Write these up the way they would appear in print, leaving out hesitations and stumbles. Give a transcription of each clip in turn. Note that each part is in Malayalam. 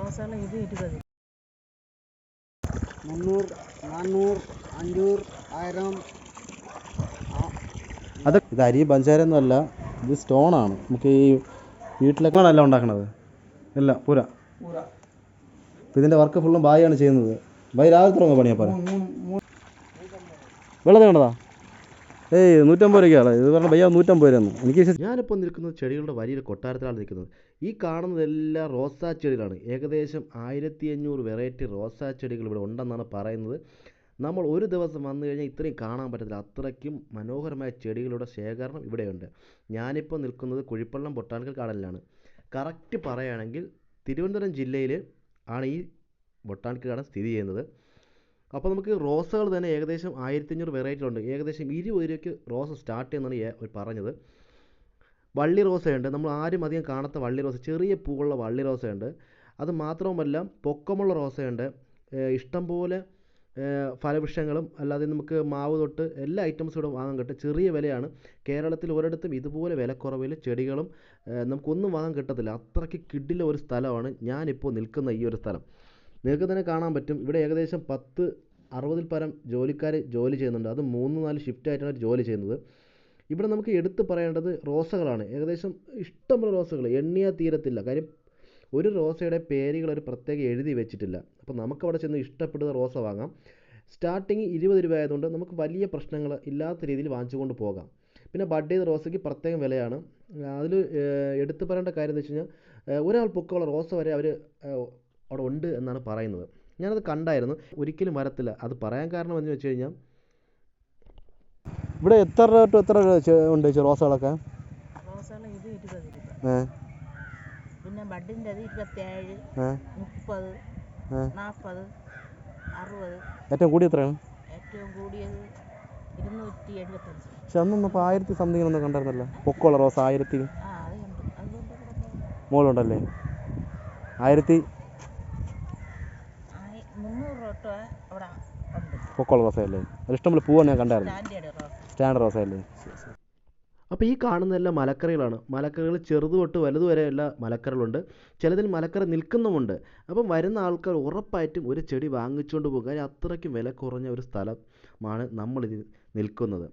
റോസാണ് ഇത് 20. 300, 400, 500, 1000. അത് ഇത് അരി പഞ്ചാരൊന്നും അല്ല, ഇത് സ്റ്റോണാണ്. നമുക്ക് ഈ വീട്ടിലൊക്കെ അല്ല ഉണ്ടാക്കണത്. ഇല്ല പൂര. അപ്പോൾ ഇതിൻ്റെ വർക്ക് ഫുള്ളും ബായിയാണ് ചെയ്യുന്നത്. ബായി രാവിലെ തുടങ്ങുക പണിയപ്പോൾ വെള്ളം വേണ്ടതാ. 150 രൂപയ്ക്കാണ് ഇത്. പറഞ്ഞാൽ ഭയ്യ 150 രൂപ. എനിക്ക് ഞാനിപ്പോൾ നിൽക്കുന്നത് ചെടികളുടെ വലിയൊരു കൊട്ടാരത്തിലാണ് നിൽക്കുന്നത്. ഈ കാണുന്നതെല്ലാം റോസാ ചെടികളാണ്. ഏകദേശം 1500 വെറൈറ്റി റോസാ ചെടികൾ ഇവിടെ ഉണ്ടെന്നാണ് പറയുന്നത്. നമ്മൾ ഒരു ദിവസം വന്നു കഴിഞ്ഞാൽ ഇത്രയും കാണാൻ പറ്റത്തില്ല. അത്രയ്ക്കും മനോഹരമായ ചെടികളുടെ ശേഖരണം ഇവിടെയുണ്ട്. ഞാനിപ്പോൾ നിൽക്കുന്നത് കുഴിപ്പള്ളം ബൊട്ടാണിക്കൽ ഗാർഡനിലാണ്. കറക്റ്റ് പറയുകയാണെങ്കിൽ തിരുവനന്തപുരം ജില്ലയിൽ ആണ് ഈ ബൊട്ടാണിക്കൽ ഗാർഡൻ സ്ഥിതി ചെയ്യുന്നത്. അപ്പോൾ നമുക്ക് റോസകൾ തന്നെ ഏകദേശം 1500 വെറൈറ്റികളുണ്ട്. ഏകദേശം 20 രൂപയ്ക്ക് റോസ് സ്റ്റാർട്ട് ചെയ്യുന്നതാണ് പറഞ്ഞത്. വള്ളി റോസയുണ്ട്, നമ്മൾ ആരും അധികം കാണാത്ത വള്ളി റോസ, ചെറിയ പൂവുള്ള വള്ളി റോസയുണ്ട്. അത് മാത്രവുമല്ല പൊക്കമുള്ള റോസയുണ്ട്. ഇഷ്ടംപോലെ ഫലവൃക്ഷങ്ങളും അല്ലാതെ നമുക്ക് മാവ് തൊട്ട് എല്ലാ ഐറ്റംസും ഇവിടെ വാങ്ങാൻ കിട്ടും. ചെറിയ വിലയാണ്. കേരളത്തിൽ ഒരിടത്തും ഇതുപോലെ വിലക്കുറവിൽ ചെടികളും നമുക്കൊന്നും വാങ്ങാൻ കിട്ടത്തില്ല. അത്രയ്ക്ക് കിടില ഒരു സ്ഥലമാണ് ഞാനിപ്പോൾ നിൽക്കുന്ന ഈ ഒരു സ്ഥലം. നിങ്ങൾക്ക് തന്നെ കാണാൻ പറ്റും. ഇവിടെ ഏകദേശം 60-ൽ പരം ജോലിക്കാർ ജോലി ചെയ്യുന്നുണ്ട്. അത് 3-4 ഷിഫ്റ്റായിട്ടാണ് ജോലി ചെയ്യുന്നത്. ഇവിടെ നമുക്ക് എടുത്തു പറയേണ്ടത് റോസകളാണ്. ഏകദേശം ഇഷ്ടംപോലെ റോസകൾ, എണ്ണിയാൽ തീരത്തില്ല. കാര്യം ഒരു റോസയുടെ പേരുകൾ ഒരു പ്രത്യേകം എഴുതി വെച്ചിട്ടില്ല. അപ്പോൾ നമുക്കവിടെ ചെന്ന് ഇഷ്ടപ്പെടുന്ന റോസ വാങ്ങാം. സ്റ്റാർട്ടിങ് 20 രൂപ ആയതുകൊണ്ട് നമുക്ക് വലിയ പ്രശ്നങ്ങൾ ഇല്ലാത്ത രീതിയിൽ വാങ്ങിച്ചുകൊണ്ട് പോകാം. പിന്നെ ബഡ് ചെയ്ത റോസയ്ക്ക് പ്രത്യേകം വിലയാണ്. അതിൽ എടുത്തു പറയേണ്ട കാര്യം എന്ന് വെച്ച് കഴിഞ്ഞാൽ ഒരാൾ പൊക്കമുള്ള റോസ വരെ അവർ അവിടെ ഉണ്ട് എന്നാണ് പറയുന്നത്. ഞാനത് കണ്ടായിരുന്നു. ഒരിക്കലും വരത്തില്ല. അത് പറയാൻ കാരണം എന്ന് വെച്ച് കഴിഞ്ഞാൽ ഇവിടെ എത്ര രൂപ ടു എത്ര ഉണ്ട് റോസകളൊക്കെ? റോസാണ് ഇത് 20 രൂപ. പിന്നെ ബഡിൻ്റെ അത് 27, 30, 40, 60. ഏറ്റവും കൂടി എത്രയാണ്? ഏറ്റവും കൂടിയത് 275. പക്ഷെ അന്നൊന്നും ഇപ്പോൾ 1000 സംതിങ് ഒന്നും കണ്ടായിരുന്നല്ലോ. പൊക്കമുള്ള റോസ 1000 മുകളുണ്ടല്ലേ? 1300 അവിടെ ഉണ്ട് പൊക്കമുള്ള റോസയല്ലേ? അത് ഇഷ്ടംപോലെ പൂവാണ് ഞാൻ കണ്ടായിരുന്നു. സ്റ്റാൻഡേർഡ് റോസയല്ലേ? അപ്പോൾ ഈ കാണുന്നതെല്ലാം മലക്കറികളാണ്. മലക്കറികൾ ചെറുത് തൊട്ട് വലുത് വരെ എല്ലാ മലക്കറികളുണ്ട്. ചിലതിൽ മലക്കറി നിൽക്കുന്നുമുണ്ട്. അപ്പം വരുന്ന ആൾക്കാർ ഉറപ്പായിട്ടും ഒരു ചെടി വാങ്ങിച്ചുകൊണ്ട് പോകും. കാര്യം അത്രയ്ക്കും വില കുറഞ്ഞ ഒരു സ്ഥലമാണ് നമ്മളിത് നിൽക്കുന്നത്.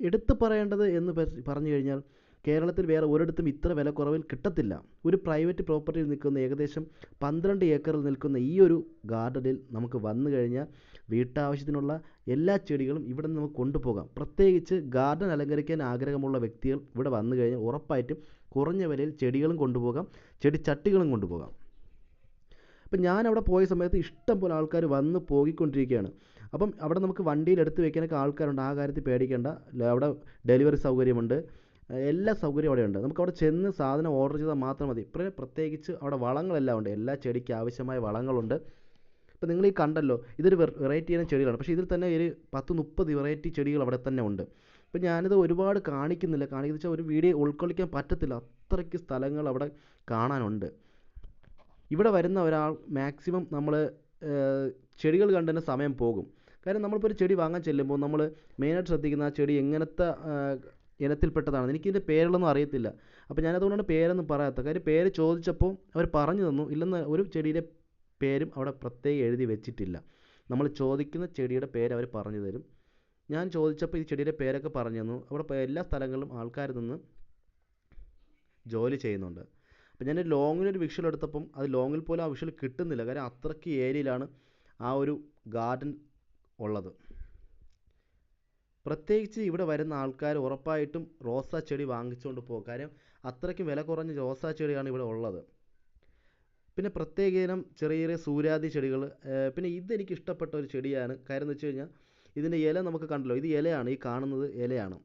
എടുത്തു പറയേണ്ടത് എന്ന് പറഞ്ഞു കഴിഞ്ഞാൽ കേരളത്തിൽ വേറെ ഒരിടത്തും ഇത്ര വില കുറവിൽ കിട്ടത്തില്ല. ഒരു പ്രൈവറ്റ് പ്രോപ്പർട്ടിയിൽ നിൽക്കുന്ന ഏകദേശം 12 ഏക്കറിൽ നിൽക്കുന്ന ഈ ഒരു ഗാർഡനിൽ നമുക്ക് വന്നു കഴിഞ്ഞാൽ വീട്ടാവശ്യത്തിനുള്ള എല്ലാ ചെടികളും ഇവിടെ നിന്ന് നമുക്ക് കൊണ്ടുപോകാം. പ്രത്യേകിച്ച് ഗാർഡൻ അലങ്കരിക്കാൻ ആഗ്രഹമുള്ള വ്യക്തികൾ ഇവിടെ വന്നു കഴിഞ്ഞാൽ ഉറപ്പായിട്ടും കുറഞ്ഞ വിലയിൽ ചെടികളും കൊണ്ടുപോകാം, ചെടിച്ചട്ടികളും കൊണ്ടുപോകാം. അപ്പം ഞാനവിടെ പോയ സമയത്ത് ഇഷ്ടം പോലെ ആൾക്കാർ വന്ന് പോയിക്കൊണ്ടിരിക്കുകയാണ്. അപ്പം അവിടെ നമുക്ക് വണ്ടിയിൽ എടുത്ത് വെക്കാനൊക്കെ ആൾക്കാരുണ്ട്. ആ കാര്യത്തിൽ പേടിക്കേണ്ട. അവിടെ ഡെലിവറി സൗകര്യമുണ്ട്. എല്ലാ സൗകര്യവും അവിടെയുണ്ട്. നമുക്കവിടെ ചെന്ന് സാധനം ഓർഡർ ചെയ്താൽ മാത്രം മതി. പ്രത്യേകിച്ച് അവിടെ വളങ്ങളെല്ലാം ഉണ്ട്. എല്ലാ ചെടിക്ക് ആവശ്യമായ വളങ്ങളുണ്ട്. ഇപ്പോൾ നിങ്ങൾ ഈ കണ്ടല്ലോ, ഇതൊരു വെറൈറ്റി ചെയ്യുന്ന ചെടികളാണ്. പക്ഷേ ഇതിൽ തന്നെ ഒരു 10-30 വെറൈറ്റി ചെടികൾ അവിടെ തന്നെ ഉണ്ട്. അപ്പോൾ ഞാനിത് ഒരുപാട് കാണിക്കുന്നില്ല. കാണിക്കുന്ന വെച്ചാൽ ഒരു വീഡിയോ ഉൾക്കൊള്ളിക്കാൻ പറ്റത്തില്ല. അത്രയ്ക്ക് സ്ഥലങ്ങൾ അവിടെ കാണാനുണ്ട്. ഇവിടെ വരുന്ന ഒരാൾ മാക്സിമം നമ്മൾ ചെടികൾ കണ്ട് തന്നെ സമയം പോകും. കാര്യം നമ്മളിപ്പോൾ ഒരു ചെടി വാങ്ങാൻ ചെല്ലുമ്പോൾ നമ്മൾ മെയിനായിട്ട് ശ്രദ്ധിക്കുന്ന ആ ചെടി എങ്ങനത്തെ ഇനത്തിൽപ്പെട്ടതാണ്. എനിക്കിതിൻ്റെ പേരുകളൊന്നും അറിയത്തില്ല. അപ്പോൾ ഞാനതുകൊണ്ടാണ് പേരൊന്നും പറയാത്തത്. കാര്യം പേര് ചോദിച്ചപ്പോൾ അവർ പറഞ്ഞു തന്നു. ഇല്ലെന്ന് ഒരു ചെടിയുടെ പേരും അവിടെ പ്രത്യേകം എഴുതി വെച്ചിട്ടില്ല. നമ്മൾ ചോദിക്കുന്ന ചെടിയുടെ പേര് അവർ പറഞ്ഞു തരും. ഞാൻ ചോദിച്ചപ്പോൾ ഈ ചെടിയുടെ പേരൊക്കെ പറഞ്ഞു തന്നു. അവിടെ എല്ലാ സ്ഥലങ്ങളിലും ആൾക്കാർ നിന്ന് ജോലി ചെയ്യുന്നുണ്ട്. അപ്പോൾ ഞാൻ ലോങ്ങിലൊരു വിഷ്വൽ എടുത്തപ്പം അത് ലോങ്ങിൽ പോലും ആ വിഷ്വൽ കിട്ടുന്നില്ല. കാര്യം അത്രയ്ക്ക് ഏരിയയിലാണ് ആ ഒരു ഗാർഡൻ ഉള്ളത്. പ്രത്യേകിച്ച് ഇവിടെ വരുന്ന ആൾക്കാർ ഉറപ്പായിട്ടും റോസാ ചെടി വാങ്ങിച്ചുകൊണ്ട് പോകും. കാര്യം അത്രയ്ക്കും വില കുറഞ്ഞ റോസാ ചെടിയാണ് ഇവിടെ ഉള്ളത്. പിന്നെ പ്രത്യേക ഇനം ചെറിയ ചെറിയ സൂര്യാദി ചെടികൾ. പിന്നെ ഇതെനിക്ക് ഇഷ്ടപ്പെട്ട ഒരു ചെടിയാണ്. കാര്യം എന്ന് വെച്ച് കഴിഞ്ഞാൽ ഇതിൻ്റെ ഇല നമുക്ക് കണ്ടല്ലോ, ഇത് ഇലയാണ്. ഈ കാണുന്നത് ഇലയാണ്.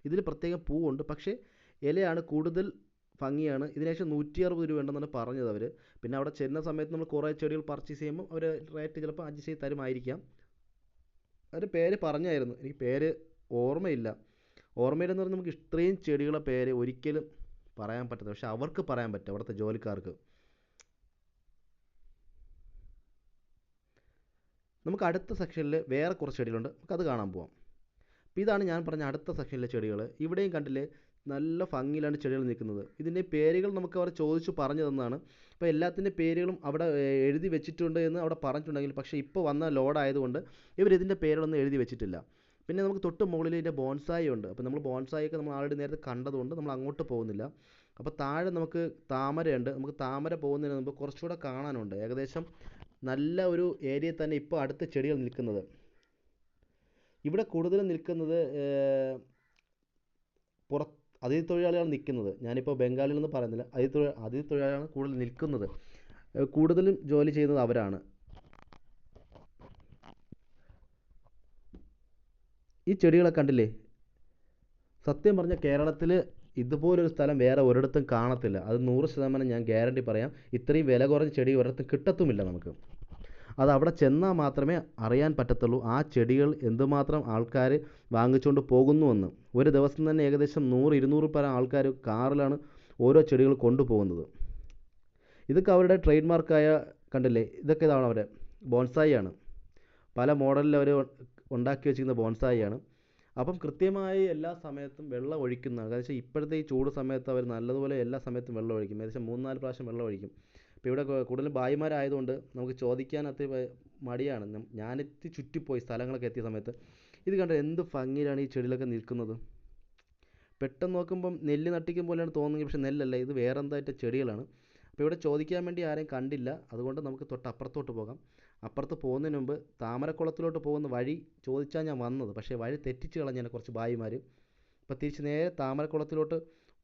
ഇതിൽ പ്രത്യേകം പൂവുണ്ട്, പക്ഷേ ഇലയാണ് കൂടുതൽ ഭംഗിയാണ്. ഇതിനേശം 160 രൂപ ഉണ്ടെന്നാണ് പറഞ്ഞത് അവർ. പിന്നെ അവിടെ ചെല്ലുന്ന സമയത്ത് നമ്മൾ കുറേ ചെടികൾ പർച്ചേസ് ചെയ്യുമ്പോൾ അവർ റേറ്റ് ചിലപ്പോൾ അഡ്ജസ്റ്റ് ചെയ്ത് തരുമായിരിക്കാം. അവർ പേര് പറഞ്ഞായിരുന്നു, എനിക്ക് പേര് ഓർമ്മയില്ല. ഓർമ്മയില്ലെന്ന് പറഞ്ഞാൽ നമുക്ക് ഇത്രയും ചെടികളുടെ പേര് ഒരിക്കലും പറയാൻ പറ്റത്തില്ല. പക്ഷെ അവർക്ക് പറയാൻ പറ്റും, അവിടുത്തെ ജോലിക്കാർക്ക്. നമുക്ക് അടുത്ത സെക്ഷനിൽ വേറെ കുറച്ച് ചെടികളുണ്ട്, നമുക്കത് കാണാൻ പോവാം. അപ്പോൾ ഇതാണ് ഞാൻ പറഞ്ഞ അടുത്ത സെക്ഷനിലെ ചെടികൾ. ഇവിടെയും കണ്ടില്ലേ നല്ല ഭംഗിയിലാണ് ചെടികൾ നിൽക്കുന്നത്. ഇതിൻ്റെ പേരുകൾ നമുക്ക് അവർ ചോദിച്ചു പറഞ്ഞു തന്നതാണ്. അപ്പോൾ എല്ലാത്തിൻ്റെ പേരുകളും അവിടെ എഴുതി വെച്ചിട്ടുണ്ട് എന്ന് അവിടെ പറഞ്ഞിട്ടുണ്ടെങ്കിൽ, പക്ഷേ ഇപ്പോൾ വന്ന ലോഡായതുകൊണ്ട് ഇവരിതിൻ്റെ പേരുകളൊന്നും എഴുതി വെച്ചിട്ടില്ല. പിന്നെ നമുക്ക് തൊട്ട് മുകളിൽ ഇതിൻ്റെ ബോൺസായി ഉണ്ട്. അപ്പോൾ നമ്മൾ ബോൺസായിയൊക്കെ നമ്മൾ ആൾറെഡി നേരത്തെ കണ്ടതുകൊണ്ട് നമ്മൾ അങ്ങോട്ട് പോകുന്നില്ല. അപ്പോൾ താഴെ നമുക്ക് താമരയുണ്ട്. നമുക്ക് താമര പോകുന്നതിന് മുമ്പ് കുറച്ചുകൂടെ കാണാനുണ്ട്. ഏകദേശം നല്ല ഒരു ഏരിയയിൽ തന്നെ ഇപ്പോൾ അടുത്ത ചെടികൾ നിൽക്കുന്നത്. ഇവിടെ കൂടുതലും നിൽക്കുന്നത് അതിഥി തൊഴിലാളികളാണ് നിൽക്കുന്നത്. ഞാനിപ്പോൾ ബംഗാളിൽ നിന്ന് പറയുന്നില്ല, അതിഥി തൊഴിലാളികളാണ് കൂടുതൽ നിൽക്കുന്നത്. കൂടുതലും ജോലി ചെയ്യുന്നത് അവരാണ്. ഈ ചെടികളെ കണ്ടില്ലേ? സത്യം പറഞ്ഞാൽ കേരളത്തിൽ ഇതുപോലൊരു സ്ഥലം വേറെ ഒരിടത്തും കാണത്തില്ല. അത് 100% ഞാൻ ഗ്യാരണ്ടി പറയാം. ഇത്രയും വില കുറഞ്ഞ ചെടി ഒരിടത്തും കിട്ടത്തുമില്ല നമുക്ക്. അത് അവിടെ ചെന്നാൽ മാത്രമേ അറിയാൻ പറ്റത്തുള്ളൂ ആ ചെടികൾ എന്തുമാത്രം ആൾക്കാർ വാങ്ങിച്ചുകൊണ്ട് പോകുന്നുവെന്ന്. ഒരു ദിവസം തന്നെ ഏകദേശം 100-200 പരം ആൾക്കാർ കാറിലാണ് ഓരോ ചെടികൾ കൊണ്ടുപോകുന്നത്. ഇതൊക്കെ അവരുടെ ട്രേഡ് മാർക്കായ കണ്ടില്ലേ? ഇതൊക്കെ ഇതാണ് അവരുടെ ബോൺസായി ആണ്. പല മോഡലിൽ അവർ ഉണ്ടാക്കി വെച്ചിരിക്കുന്ന ബോൺസായി ആണ്. അപ്പം കൃത്യമായി എല്ലാ സമയത്തും വെള്ളം ഒഴിക്കുന്നതാണ്. കാരണം വെച്ചാൽ ഇപ്പോഴത്തെ ഈ ചൂട് സമയത്ത് അവർ നല്ലതുപോലെ എല്ലാ സമയത്തും വെള്ളം ഒഴിക്കും. ഏകദേശം 3-4 പ്രാവശ്യം വെള്ളം ഒഴിക്കും. ഇപ്പോൾ ഇവിടെ കൂടുതലും ഭായിമാരായതുകൊണ്ട് നമുക്ക് ചോദിക്കാൻ മടിയാണ്. ഞാനെത്തി ചുറ്റിപ്പോയി സ്ഥലങ്ങളൊക്കെ എത്തിയ സമയത്ത്. ഇത് കണ്ടോ എന്ത് ഭംഗിയിലാണ് ഈ ചെടിയിലൊക്കെ നിൽക്കുന്നത്. പെട്ടെന്ന് നോക്കുമ്പം നെല്ല് നട്ടിക്കും പോലെയാണ് തോന്നുന്നത്, പക്ഷേ നെല്ലല്ല, ഇത് വേറെ എന്തായിട്ട് ചെടികളാണ്. അപ്പോൾ ഇവിടെ ചോദിക്കാൻ വേണ്ടി ആരെയും കണ്ടില്ല. അതുകൊണ്ട് നമുക്ക് തൊട്ടപ്പുറത്തോട്ട് പോകാം. അപ്പുറത്ത് പോകുന്നതിന് മുമ്പ് താമരക്കുളത്തിലോട്ട് പോകുന്ന വഴി ചോദിച്ചാൽ ഞാൻ വന്നത്, പക്ഷേ വഴി തെറ്റിച്ച് കളഞ്ഞാൽ കുറച്ച് ഭായിമാർ. അപ്പോൾ തിരിച്ച് നേരെ താമരക്കുളത്തിലോട്ട്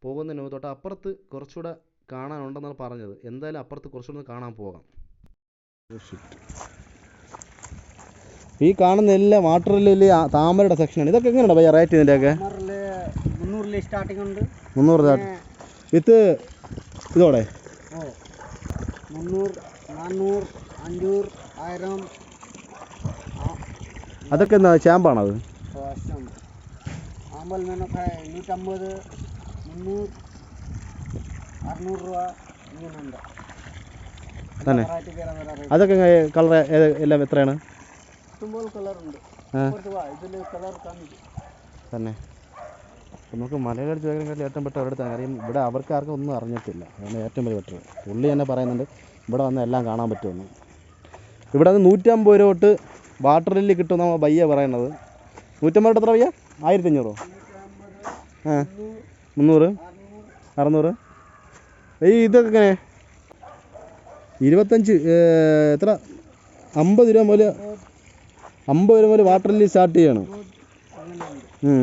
പോകുന്നതിന് മുമ്പ് തൊട്ടപ്പുറത്ത് കുറച്ചുകൂടെ കാണാനുണ്ടെന്നാണ് പറഞ്ഞത്. എന്തായാലും അപ്പുറത്ത് കുറച്ചുകൂടെ കാണാൻ പോകാം. ഈ കാണുന്ന എല്ലാം വാട്ടർ ലില്ലി താമരയുടെ സെക്ഷനാണ്. ഇതൊക്കെ എങ്ങനെയാണ് ഭയ്യ റേറ്റ് ഇതിൻ്റെയൊക്കെ? 300 സ്റ്റാർട്ടിംഗ് ഉണ്ട്. 300 വിത്ത് ഇതോടെ 300, 400, 500, 1000. അതൊക്കെ എന്താ ചാമ്പാണത്? ആമ്പൽ മേനൊക്കെ 150, 300, 600 രൂപ ഇങ്ങനെയുണ്ട് തന്നെ. അതൊക്കെ കളർ എല്ലാം എത്രയാണ്? ഇഷ്ടംപോലെ കളറുണ്ട്. ഇതിൽ കളർ കാണിക്കും തന്നെ. അപ്പം നമുക്ക് മലയാളി ചോദിക്കാനായിട്ട് ഏറ്റവും ബെറ്റർ അവിടെ കാര്യം ഇവിടെ അവർക്ക് ആർക്കും ഒന്നും അറിഞ്ഞിട്ടില്ല. അതാണ് ഏറ്റവും വലിയ ബെറ്റർ. പുള്ളി തന്നെ പറയുന്നുണ്ട് ഇവിടെ വന്ന് എല്ലാം കാണാൻ പറ്റുമെന്ന്. ഇവിടെ നിന്ന് 150 രൂപ തൊട്ട് വാട്ടർ ലില്ലി കിട്ടുമെന്നാണ് ഭയ്യ പറയണത്. 150 എത്ര ഭയ്യ? 1500? 300, 600. ഇതൊക്കെ എങ്ങനെ? 25 എത്ര? 50 രൂപ മുതൽ വാട്ടർ ലില്ലി സ്റ്റാർട്ട് ചെയ്യണം.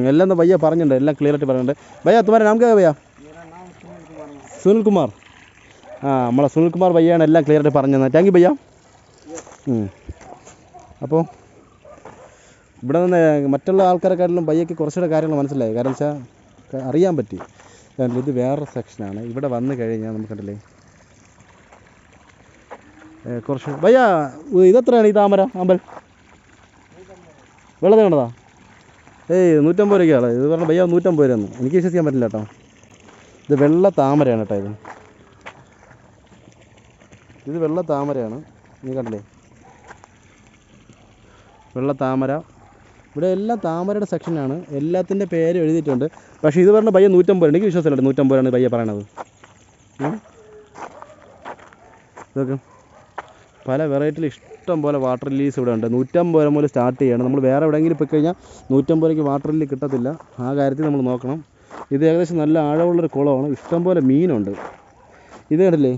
എല്ലാം ഭയ്യ പറഞ്ഞിട്ടുണ്ട്, എല്ലാം ക്ലിയർ ആയിട്ട് പറയുന്നുണ്ട്. ഭയ്യ തുമാരെ നാം ക്യാ ഭയ്യ? സുനിൽ കുമാർ. നമ്മളെ സുനിൽ കുമാർ ഭയ്യാണ് എല്ലാം ക്ലിയർ ആയിട്ട് പറഞ്ഞു തന്നെ. താങ്ക് യു ഭയ്യ. അപ്പോൾ ഇവിടെ നിന്ന് മറ്റുള്ള ആൾക്കാരെക്കാട്ടിലും ഭയ്യയ്ക്ക് കുറച്ചുകൂടെ കാര്യങ്ങൾ മനസ്സിലായി. കാരണം വെച്ചാൽ അറിയാൻ പറ്റി. കാരണം ഇത് വേറൊരു സെക്ഷനാണ്. ഇവിടെ വന്നു കഴിഞ്ഞാൽ നമുക്കുണ്ടല്ലേ കുറച്ച്. ഭയ്യ ഇതെത്രയാണ് ഈ താമര അമ്പൽ? വെള്ളത്തിൽ കണ്ടതാ? 150 രൂപയ്ക്കാണ് ഇത് പറഞ്ഞ ഭയ്യ. 150 രൂപ ഒന്നും എനിക്ക് വിശ്വസിക്കാൻ പറ്റില്ല കേട്ടോ. ഇത് വെള്ള താമരയാണ് കേട്ടോ. ഇത് വെള്ള താമരയാണ്. നീ കണ്ടില്ലേ? വെള്ള താമര. ഇവിടെ എല്ലാം താമരയുടെ സെക്ഷനാണ്. എല്ലാത്തിൻ്റെ പേര് എഴുതിയിട്ടുണ്ട്. പക്ഷേ ഇത് പറഞ്ഞ ഭയ്യ 150 രൂപ. എനിക്ക് വിശ്വാസമില്ല 150 രൂപയാണ് ഭയ്യ പറയണത്. ഇതൊക്കെ പല വെറൈറ്റിയിൽ ഇഷ്ടം പോലെ വാട്ടർ ലില്ലീസ് ഇവിടെ ഉണ്ട്. 150 രൂപ മുതൽ സ്റ്റാർട്ട് ചെയ്യണം. നമ്മൾ വേറെ എവിടെയെങ്കിലും പോയി കഴിഞ്ഞാൽ 150 രൂപയ്ക്ക് വാട്ടർ ലില്ലി കിട്ടത്തില്ല. ആ കാര്യത്തിൽ നമ്മൾ നോക്കണം. ഇത് ഏകദേശം നല്ല ആഴമുള്ളൊരു കുളമാണ്. ഇഷ്ടം പോലെ മീനുണ്ട്. ഇത് കണ്ടില്ലേ?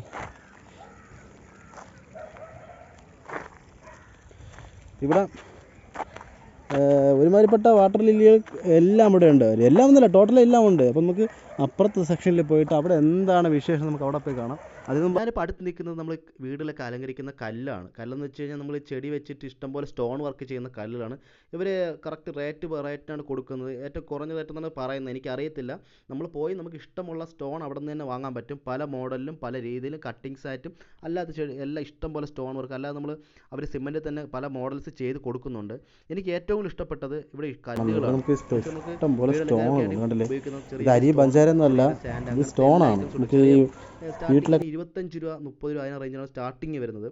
ഇവിടെ ഒരുമാതിരിപ്പെട്ട വാട്ടർ ലില്ലികൾ എല്ലാം ഇവിടെ ഉണ്ട്. എല്ലാം ഒന്നുമില്ല, ടോട്ടൽ എല്ലാം ഉണ്ട്. അപ്പോൾ നമുക്ക് അപ്പുറത്തെ സെക്ഷനിൽ പോയിട്ട് അവിടെ എന്താണ് വിശേഷം നമുക്ക് അവിടെ പോയി കാണാം. അതിന് ഞാനിപ്പോൾ അടുത്ത് നിൽക്കുന്നത് നമ്മൾ വീട്ടിലൊക്കെ അലങ്കരിക്കുന്ന കല്ലാണ്. കല്ലെന്ന് വെച്ച് കഴിഞ്ഞാൽ നമ്മൾ ചെടി വെച്ചിട്ട് ഇഷ്ടംപോലെ സ്റ്റോൺ വർക്ക് ചെയ്യുന്ന കല്ലുകളാണ്. ഇവർ കറക്റ്റ് റേറ്റാണ് കൊടുക്കുന്നത്. ഏറ്റവും കുറഞ്ഞതായിട്ടെന്നാണ് പറയുന്നത്. എനിക്കറിയത്തില്ല. നമ്മൾ പോയി നമുക്ക് ഇഷ്ടമുള്ള സ്റ്റോൺ അവിടെ നിന്ന് തന്നെ വാങ്ങാൻ പറ്റും. പല മോഡലിലും പല രീതിയിലും കട്ടിങ്സ് ആയിട്ടും അല്ലാത്ത ചെടി എല്ലാം ഇഷ്ടംപോലെ സ്റ്റോൺ വർക്ക്. അല്ലാതെ നമ്മൾ അവർ സിമെൻറ്റിൽ തന്നെ പല മോഡൽസ് ചെയ്ത് കൊടുക്കുന്നുണ്ട്. എനിക്ക് ഏറ്റവും ഇഷ്ടപ്പെട്ടത് ഇവിടെ ഈ കല്ലുകളാണ്. അരി പഞ്ചാരൊന്നുമല്ല, ഇത് സ്റ്റോണാണ്. നമുക്ക് ഈ വീട്ടിലൊക്കെ 25 രൂപ 30 രൂപ അതിന് റേഞ്ചാണ് സ്റ്റാർട്ടിങ് വരുന്നത്.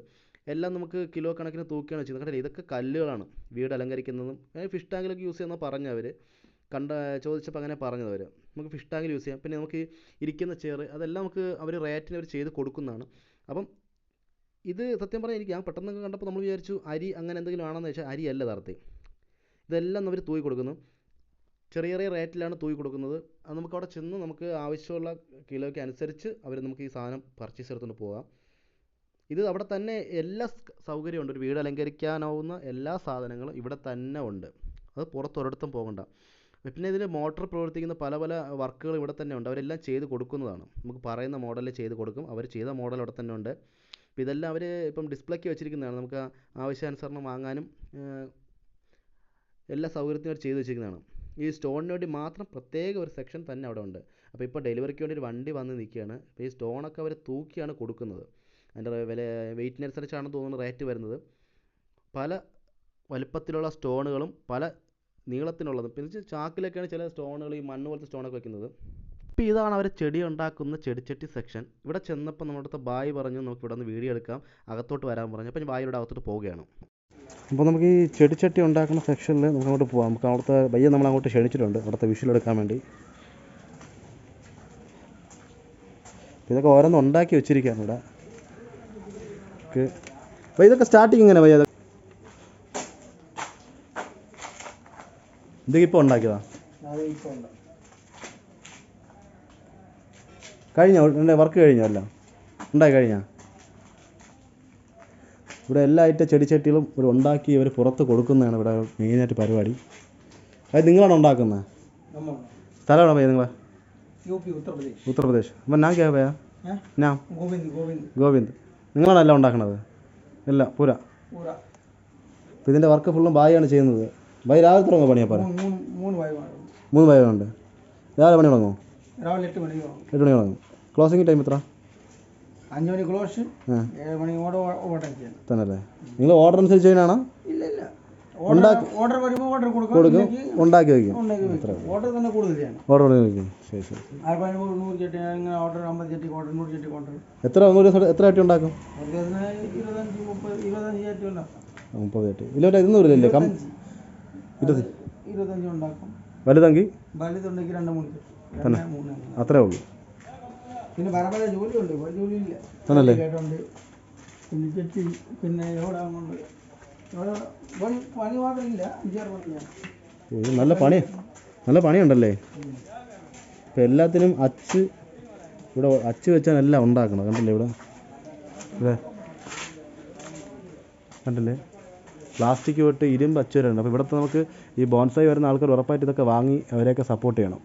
എല്ലാം നമുക്ക് കിലോ കണക്കിന് തൂക്കിയാണ് ചെയ്യുന്നത്. കണ്ടില്ലേ? ഇതൊക്കെ കല്ലുകളാണ് വീട് അലങ്കരിക്കുന്നതും ഫിഷ് ടാങ്കിലൊക്കെ യൂസ് ചെയ്യുന്ന പറഞ്ഞവർ ചോദിച്ചപ്പോൾ അങ്ങനെ പറഞ്ഞതവർ. നമുക്ക് ഫിഷ് ടാങ്കിൽ യൂസ് ചെയ്യാം. പിന്നെ നമുക്ക് ഇരിക്കുന്ന ചെയർ അതെല്ലാം നമുക്ക് അവർ റേറ്റിന് അവർ ചെയ്ത് കൊടുക്കുന്നതാണ്. അപ്പം ഇത് സത്യം പറഞ്ഞാൽ ഞാൻ പെട്ടെന്ന് കണ്ടപ്പോൾ നമ്മൾ വിചാരിച്ചു അരി അങ്ങനെ എന്തെങ്കിലും ആണെന്ന് വെച്ചാൽ അരിയല്ല യഥാർത്ഥത്തിൽ. ഇതെല്ലാം അവർ തൂക്കി കൊടുക്കുന്നു. ചെറിയ ചെറിയ റേറ്റിലാണ് തൂക്കി കൊടുക്കുന്നത്. അത് നമുക്ക് അവിടെ ചെന്ന് നമുക്ക് ആവശ്യമുള്ള കിലോയ്ക്ക് അനുസരിച്ച് അവർ നമുക്ക് ഈ സാധനം പർച്ചേസ് എടുത്തുകൊണ്ട് പോകാം. ഇത് അവിടെ തന്നെ എല്ലാ സൗകര്യമുണ്ട്. ഒരു വീട് അലങ്കരിക്കാനാവുന്ന എല്ലാ സാധനങ്ങളും ഇവിടെ തന്നെ ഉണ്ട്. അത് പുറത്തൊരിടത്തും പോകണ്ട. പിന്നെ ഇതിൽ മോട്ടോർ പ്രവർത്തിക്കുന്ന പല പല വർക്കുകൾ ഇവിടെ തന്നെ ഉണ്ട്. അവരെല്ലാം ചെയ്ത് കൊടുക്കുന്നതാണ്. നമുക്ക് പറയുന്ന മോഡലിൽ ചെയ്ത് കൊടുക്കും. അവർ ചെയ്ത മോഡൽ അവിടെ തന്നെ ഉണ്ട്. അപ്പോൾ ഇതെല്ലാം അവർ ഇപ്പം ഡിസ്പ്ലേക്ക് വെച്ചിരിക്കുന്നതാണ്. നമുക്ക് ആവശ്യാനുസരണം വാങ്ങാനും എല്ലാ സൗകര്യത്തിനും അവർ ചെയ്ത് വെച്ചിരിക്കുന്നതാണ്. ഈ സ്റ്റോണിന് വേണ്ടി മാത്രം പ്രത്യേക ഒരു സെക്ഷൻ തന്നെ അവിടെ ഉണ്ട്. അപ്പോൾ ഇപ്പോൾ ഡെലിവറിക്ക് വേണ്ടി ഒരു വണ്ടി വന്ന് നിൽക്കുകയാണ്. അപ്പോൾ ഈ സ്റ്റോണൊക്കെ അവർ തൂക്കിയാണ് കൊടുക്കുന്നത്. അതിൻ്റെ വില വെയിറ്റിനനുസരിച്ചാണെന്ന് തോന്നുന്നു റേറ്റ് വരുന്നത്. പല വലുപ്പത്തിലുള്ള സ്റ്റോണുകളും പല നീളത്തിനുള്ളതും. പിന്നെ ചാക്കിലൊക്കെയാണ് ചില സ്റ്റോണുകൾ ഈ മണ്ണ് പോലത്തെ സ്റ്റോണൊക്കെ വെക്കുന്നത്. ഇപ്പോൾ ഇതാണ് അവർ ചെടി ഉണ്ടാക്കുന്ന ചെടിച്ചട്ടി സെക്ഷൻ. ഇവിടെ ചെന്നപ്പോൾ നമ്മുടെ അടുത്ത് ബായ് പറഞ്ഞു നമുക്ക് ഇവിടെ നിന്ന് വീഡിയോ എടുക്കാം, അകത്തോട്ട് വരാൻ പറഞ്ഞു. അപ്പോൾ ഞാൻ ബായിയുടെ അകത്തോട്ട് പോവുകയാണ്. അപ്പോൾ നമുക്ക് ഈ ചെടിച്ചട്ടി ഉണ്ടാക്കുന്ന സെക്ഷനിൽ നമുക്ക് അങ്ങോട്ട് പോകാം. നമുക്ക് അവിടുത്തെ ബയ്യെ നമ്മൾ അങ്ങോട്ട് ക്ഷണിച്ചിട്ടുണ്ട് അവിടുത്തെ വിഷ്വൽ എടുക്കാൻ വേണ്ടി. ഇതൊക്കെ ഓരോന്ന് ഉണ്ടാക്കി വെച്ചിരിക്കുകയാണ് ഇവിടെ. ഓക്കെ, അപ്പോൾ ഇതൊക്കെ സ്റ്റാർട്ടിങ് ഇങ്ങനെ ബയ്യ? ഇതൊക്കെ ഇപ്പോൾ ഉണ്ടാക്കിയതാ? കഴിഞ്ഞോ വർക്ക് കഴിഞ്ഞോ? എല്ലാം ഉണ്ടായി കഴിഞ്ഞാൽ ഇവിടെ എല്ലാ ഐറ്റം ചെടിച്ചട്ടികളും ഇവിടെ ഉണ്ടാക്കി ഇവർ പുറത്ത് കൊടുക്കുന്നതാണ് ഇവിടെ മെയിനായിട്ട് പരിപാടി. അത് നിങ്ങളാണ് ഉണ്ടാക്കുന്നത്? സ്ഥലം എവിടെ ഭയ്യ നിങ്ങളെ? ഉത്തർപ്രദേശ്. അപ്പം ഞാൻ ക്യാ ഭയ്യ? ഞാൻ ഗോവിന്ദ്. നിങ്ങളാണ് എല്ലാം ഉണ്ടാക്കണത്? എല്ലാം പൂര? അപ്പോൾ ഇതിൻ്റെ വർക്ക് ഫുള്ളും ബായിയാണ് ചെയ്യുന്നത്. ബായി രാവിലെ തുടങ്ങുമോ പണിയപ്പോൾ? 3 ബായുണ്ട്. രാവിലെ പണി തുടങ്ങുമോ? രാവിലെ 8 മണി തുടങ്ങും. ക്ലോസിങ് ടൈം എത്ര? 5 മണി ക്ലോസ്, 7 മണി ഓർഡർ തന്നെയല്ലേ? നിങ്ങൾ ഓർഡർ അനുസരിച്ച് ചെയ്യാനാണോ? ഇല്ല, ഓർഡർ വരുമ്പോൾ ഓർഡർ കൊടുക്കും, ഉണ്ടാക്കി വയ്ക്കും. ഓർഡർ തന്നെ കൂടുതലാണ്. ഓർഡർ വയ്ക്കും. ശരി ശരി. 100 ചട്ടി അങ്ങനെ ഓർഡർ, 50 ചട്ടി ഓർഡർ, 100 ചട്ടി ഓർഡർ. എത്ര ചട്ടി ഉണ്ടാക്കും? 25 ചട്ടി ഉണ്ടാക്കും. 30 ചട്ടി. ഇല്ല 200 ഇല്ലേ? 25 ഉണ്ടാക്കും. വലുതെങ്കിൽ? വലുതുണ്ടെങ്കിൽ 2-3 തന്നെ, അത്രേ ഉള്ളൂ. പിന്നെ പല പല ജോലിയുണ്ട്, ജോലിയില്ല ആണല്ലേ? പിന്നെ ചെട്ടി, പിന്നെ എവിടെയുണ്ട് പണി മാത്രമില്ല, 5-6 പണിയാണ്. ഇത് നല്ല പണിയുണ്ടല്ലേ? ഇപ്പം എല്ലാത്തിനും ഇവിടെ അച്ച് വെച്ചാണ് എല്ലാം ഉണ്ടാക്കണം. കണ്ടില്ലേ ഇവിടെ കണ്ടില്ലേ? പ്ലാസ്റ്റിക് തൊട്ട് ഇരുമ്പ് അച്ച് വരെ ഉണ്ട്. അപ്പോൾ ഇവിടുത്തെ നമുക്ക് ഈ ബോൺസായി വരുന്ന ആൾക്കാർ ഉറപ്പായിട്ട് ഇതൊക്കെ വാങ്ങി അവരെയൊക്കെ സപ്പോർട്ട് ചെയ്യണം.